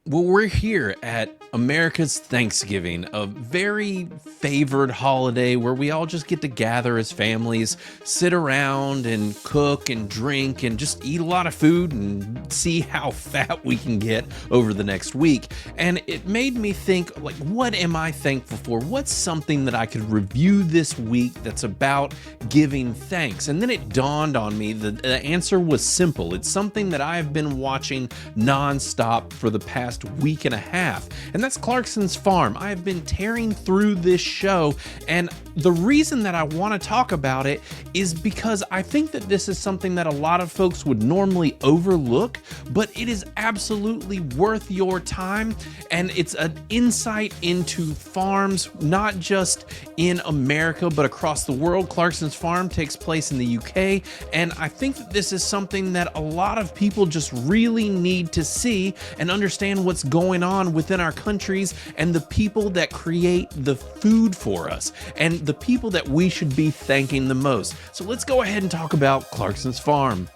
Well, we're here at America's Thanksgiving, a very favored holiday where we all just get to gather as families, sit around and cook and drink and just eat a lot of food and see how fat we can get over the next week. And it made me think, like, what am I thankful for? What's something that I could review this week that's about giving thanks? And then it dawned on me that the answer was simple. It's something that I've been watching nonstop for the past week and a half, and that's Clarkson's Farm. I've been tearing through this show, and the reason that I want to talk about it is because I think that this is something that a lot of folks would normally overlook, but it is absolutely worth your time, and it's an insight into farms, not just in America, but across the world. Clarkson's Farm takes place in the UK, and I think that this is something that a lot of people just really need to see and understand what's going on within our countries and the people that create the food for us and the people that we should be thanking the most. So let's go ahead and talk about Clarkson's Farm.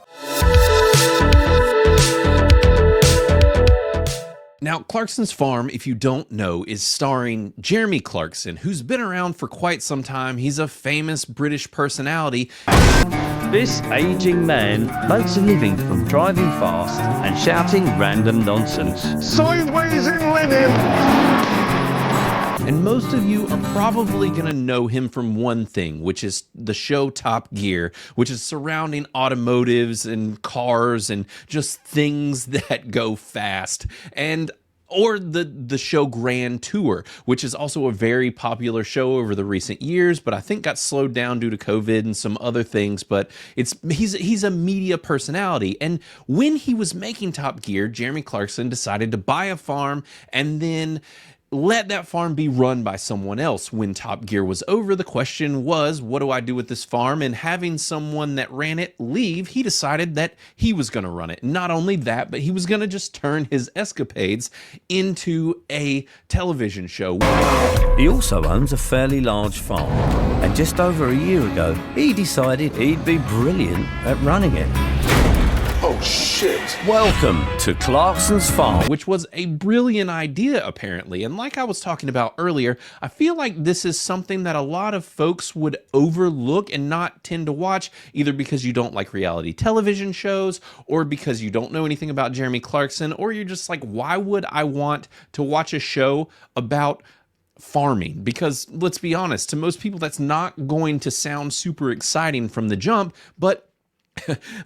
Now, Clarkson's Farm, if you don't know, is starring Jeremy Clarkson, who's been around for quite some time. He's a famous British personality. This aging man makes a living from driving fast and shouting random nonsense. Sideways in linen! And most of you are probably going to know him from one thing, which is the show Top Gear, which is surrounding automotives and cars and just things that go fast. Or the show Grand Tour, which is also a very popular show over the recent years, but I think got slowed down due to COVID and some other things. But he's a media personality. And when he was making Top Gear, Jeremy Clarkson decided to buy a farm and then let that farm be run by someone else. When Top Gear was over, the question was, what do I do with this farm? And having someone that ran it leave, he decided that he was going to run it. Not only that, but he was going to just turn his escapades into a television show. He also owns a fairly large farm, and just over a year ago, he decided he'd be brilliant at running it. Oh shit. Welcome to Clarkson's Farm. Which was a brilliant idea, apparently. And like I was talking about earlier, I feel like this is something that a lot of folks would overlook and not tend to watch, either because you don't like reality television shows, or because you don't know anything about Jeremy Clarkson, or you're just like, why would I want to watch a show about farming? Because let's be honest, to most people, that's not going to sound super exciting from the jump, but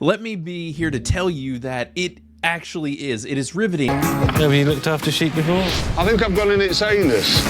let me be here to tell you that it actually is. It is riveting. Have you looked after sheep before? I think I've gone in its anus.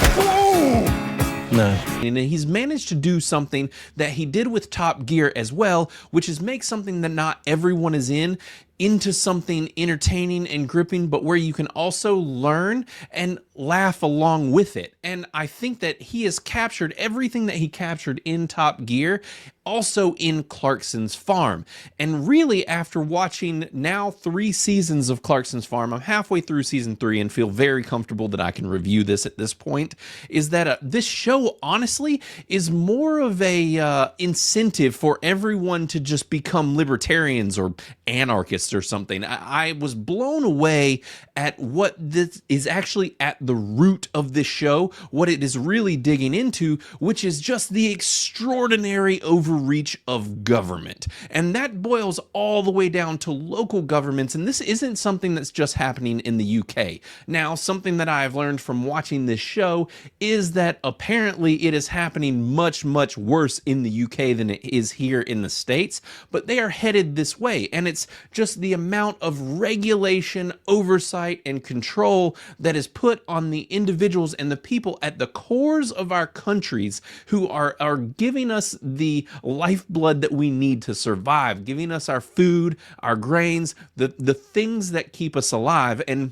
No. And he's managed to do something that he did with Top Gear as well, which is make something that not everyone is into something entertaining and gripping, but where you can also learn and laugh along with it. And I think that he has captured everything that he captured in Top Gear also in Clarkson's Farm. And really, after watching now 3 seasons of Clarkson's Farm, I'm halfway through season 3 and feel very comfortable that I can review this at this point, is that this show honestly is more of a incentive for everyone to just become libertarians or anarchists or something. I was blown away at what this is actually at the root of this show, what it is really digging into, which is just the extraordinary overreach of government. And that boils all the way down to local governments, and this isn't something that's just happening in the UK. Now, something that I've learned from watching this show is that apparently it is happening much, much worse in the UK than it is here in the States, but they are headed this way, and it's just the amount of regulation, oversight, and control that is put on the individuals and the people at the cores of our countries who are giving us the lifeblood that we need to survive, giving us our food, our grains, the things that keep us alive. And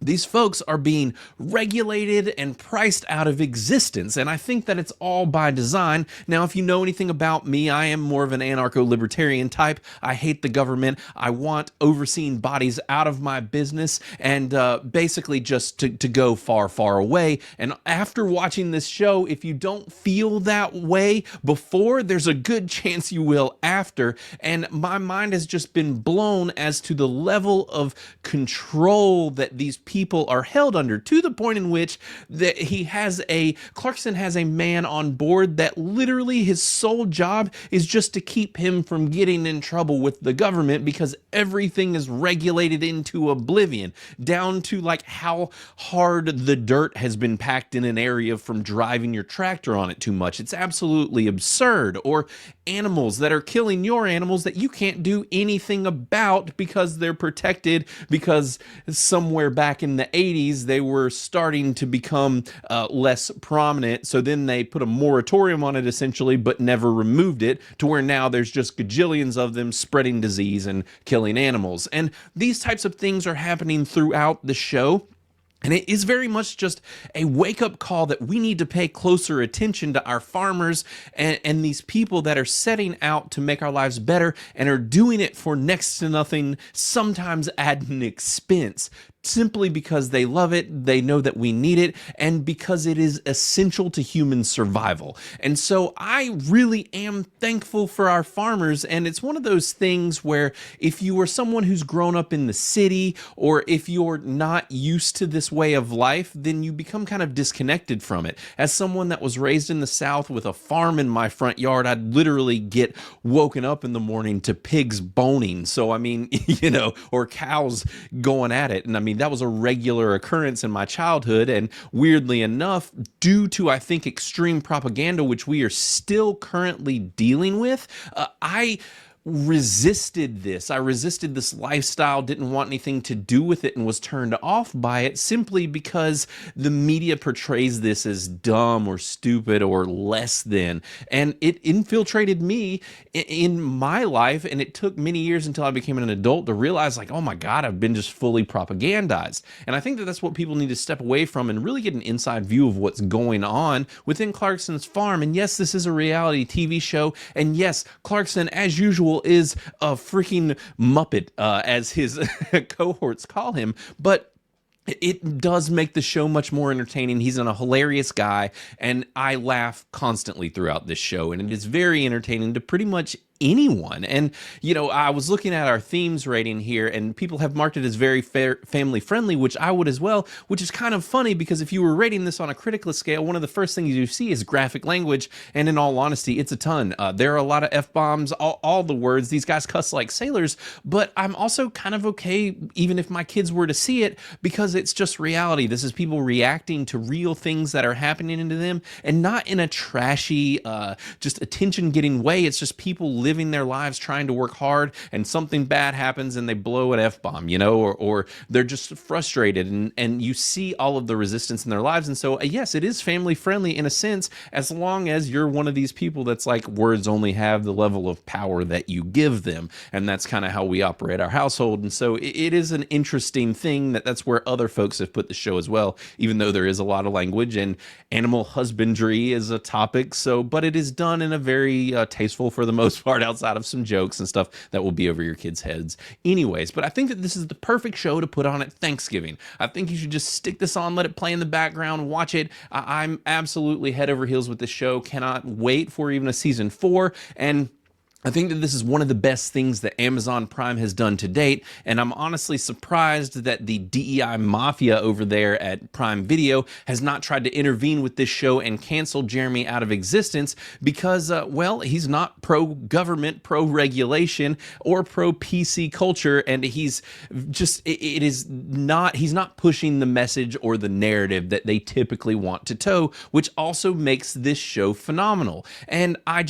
these folks are being regulated and priced out of existence, and I think that it's all by design. Now, if you know anything about me, I am more of an anarcho-libertarian type. I hate the government. I want overseeing bodies out of my business and basically just to go far, far away. And after watching this show, if you don't feel that way before, there's a good chance you will after. And my mind has just been blown as to the level of control that these people people are held under, to the point in which that Clarkson has a man on board that literally his sole job is just to keep him from getting in trouble with the government, because everything is regulated into oblivion, down to like how hard the dirt has been packed in an area from driving your tractor on it too much. It's absolutely absurd. Or animals that are killing your animals that you can't do anything about because they're protected, because somewhere back in the 80s they were starting to become less prominent, so then they put a moratorium on it essentially, but never removed it, to where now there's just gajillions of them spreading disease and killing animals. And these types of things are happening throughout the show. And it is very much just a wake-up call that we need to pay closer attention to our farmers and these people that are setting out to make our lives better and are doing it for next to nothing, sometimes at an expense, simply because they love it, they know that we need it, and because it is essential to human survival. And so I really am thankful for our farmers, and it's one of those things where if you are someone who's grown up in the city, or if you're not used to this way of life, then you become kind of disconnected from it. As someone that was raised in the South with a farm in my front yard, I'd literally get woken up in the morning to pigs boning. So, I mean, or cows going at it. And I mean, that was a regular occurrence in my childhood. And weirdly enough, due to, I think, extreme propaganda, which we are still currently dealing with, I resisted this. I resisted this lifestyle, didn't want anything to do with it, and was turned off by it simply because the media portrays this as dumb or stupid or less than. And it infiltrated me in my life, and it took many years until I became an adult to realize, like, oh my God, I've been just fully propagandized. And I think that that's what people need to step away from and really get an inside view of what's going on within Clarkson's farm. And yes, this is a reality TV show. And yes, Clarkson, as usual, is a freaking Muppet, as his cohorts call him, but it does make the show much more entertaining. He's a hilarious guy, and I laugh constantly throughout this show, and it is very entertaining to pretty much anyone. And I was looking at our themes rating here, and people have marked it as very family friendly, which I would as well, which is kind of funny because if you were rating this on a critical scale, one of the first things you see is graphic language, and in all honesty, it's a ton. There are a lot of F-bombs, all the words. These guys cuss like sailors, but I'm also kind of okay even if my kids were to see it, because it's just reality. This is people reacting to real things that are happening to them, and not in a trashy, just attention-getting way. It's just people living their lives trying to work hard, and something bad happens and they blow an F-bomb, or they're just frustrated, and you see all of the resistance in their lives. And so yes, it is family friendly in a sense, as long as you're one of these people that's like, words only have the level of power that you give them, and that's kind of how we operate our household. And so it is an interesting thing that's where other folks have put the show as well, even though there is a lot of language, and animal husbandry is a topic, but it is done in a very tasteful, for the most part, outside of some jokes and stuff that will be over your kids' heads anyways. But I think that this is the perfect show to put on at Thanksgiving. I think you should just stick this on, let it play in the background, watch it. I'm absolutely head over heels with this show. Cannot wait for even a season 4. And I think that this is one of the best things that Amazon Prime has done to date, and I'm honestly surprised that the DEI mafia over there at Prime Video has not tried to intervene with this show and cancel Jeremy out of existence, because, he's not pro-government, pro-regulation, or pro-PC culture, and he's not pushing the message or the narrative that they typically want to toe, which also makes this show phenomenal. And I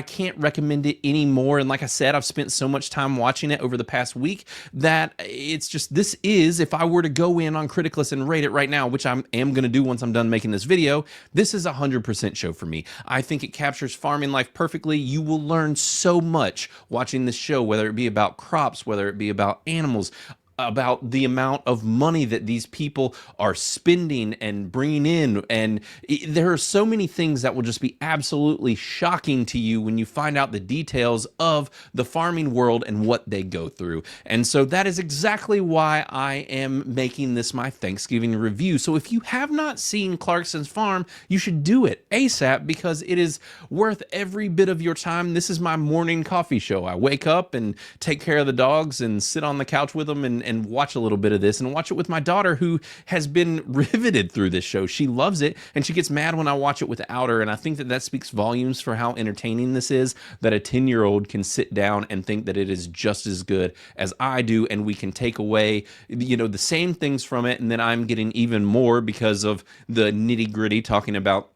can't recommend it anymore. And like I said, I've spent so much time watching it over the past week that this is, if I were to go in on Criticlist and rate it right now, which I am going to do once I'm done making this video, this is a 100% show for me. I think it captures farming life perfectly. You will learn so much watching this show, whether it be about crops, whether it be about animals, about the amount of money that these people are spending and bringing in. And there are so many things that will just be absolutely shocking to you when you find out the details of the farming world and what they go through. And so that is exactly why I am making this my Thanksgiving review. So if you have not seen Clarkson's Farm, you should do it ASAP, because it is worth every bit of your time. This is my morning coffee show. I wake up and take care of the dogs and sit on the couch with them and and watch a little bit of this and watch it with my daughter, who has been riveted through this show. She loves it, and she gets mad when I watch it without her. And I think that speaks volumes for how entertaining this is, that a 10-year-old can sit down and think that it is just as good as I do, and we can take away, the same things from it, and then I'm getting even more because of the nitty-gritty, talking about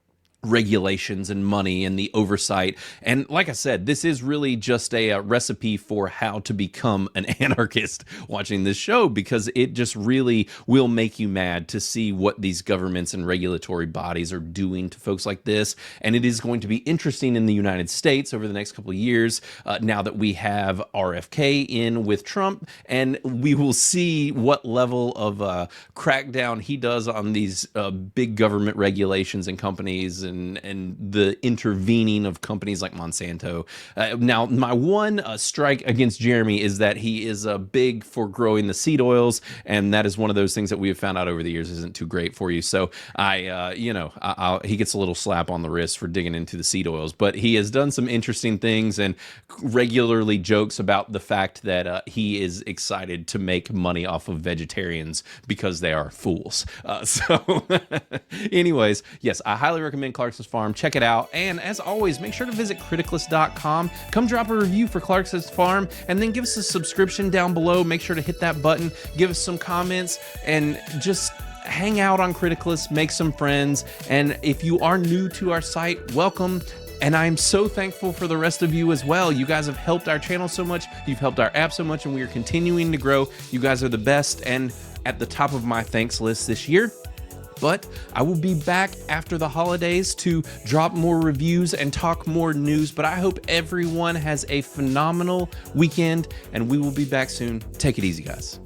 regulations and money and the oversight. And like I said, this is really just a recipe for how to become an anarchist watching this show, because it just really will make you mad to see what these governments and regulatory bodies are doing to folks like this. And it is going to be interesting in the United States over the next couple of years, now that we have RFK in with Trump, and we will see what level of crackdown he does on these big government regulations and companies, and the intervening of companies like Monsanto. Now, my one strike against Jeremy is that he is big for growing the seed oils, and that is one of those things that we have found out over the years isn't too great for you. So he gets a little slap on the wrist for digging into the seed oils, but he has done some interesting things and regularly jokes about the fact that he is excited to make money off of vegetarians because they are fools. So anyways, yes, I highly recommend Clarkson's Farm. Check it out. And as always, make sure to visit criticalist.com. Come drop a review for Clarkson's Farm, and then give us a subscription down below. Make sure to hit that button, give us some comments, and just hang out on Criticalist, make some friends. And if you are new to our site, welcome. And I'm so thankful for the rest of you as well. You guys have helped our channel so much. You've helped our app so much, and we are continuing to grow. You guys are the best and at the top of my thanks list this year. But I will be back after the holidays to drop more reviews and talk more news. But I hope everyone has a phenomenal weekend, and we will be back soon. Take it easy, guys.